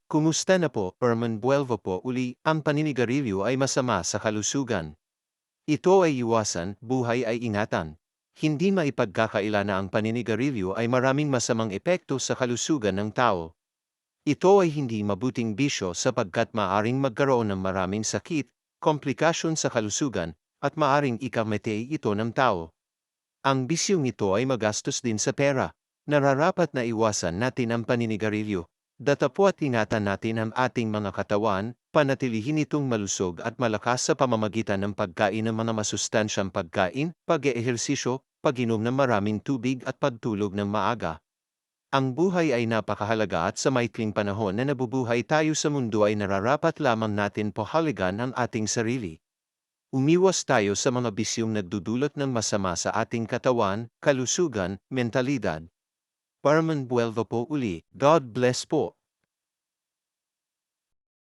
Kumusta na po, Herman Buelvo po uli, ang paninigarilyo ay masama sa kalusugan. Ito ay iwasan, buhay ay ingatan. Hindi maipagkakaila na ang paninigarilyo ay maraming masamang epekto sa kalusugan ng tao. Ito ay hindi mabuting bisyo sapagkat maaring magkaroon ng maraming sakit, komplikasyon sa kalusugan, at maaring ikamatay ito ng tao. Ang bisyong ito ay magastos din sa pera. Nararapat na iwasan natin ang paninigarilyo. Datapwat ingatan natin ang ating mga katawan, panatilihin itong malusog at malakas sa pamamagitan ng pagkain ng mga masustansyang pagkain, pag-eehersisyo, pag-inom ng maraming tubig at pagtulog ng maaga. Ang buhay ay napakahalaga at sa maikling panahon na nabubuhay tayo sa mundo ay nararapat lamang natin pahalagan ang ating sarili. Umiwas tayo sa mga bisyong nagdudulot ng masama sa ating katawan, kalusugan, mentalidad. Parman Buelvo po uli. God bless po.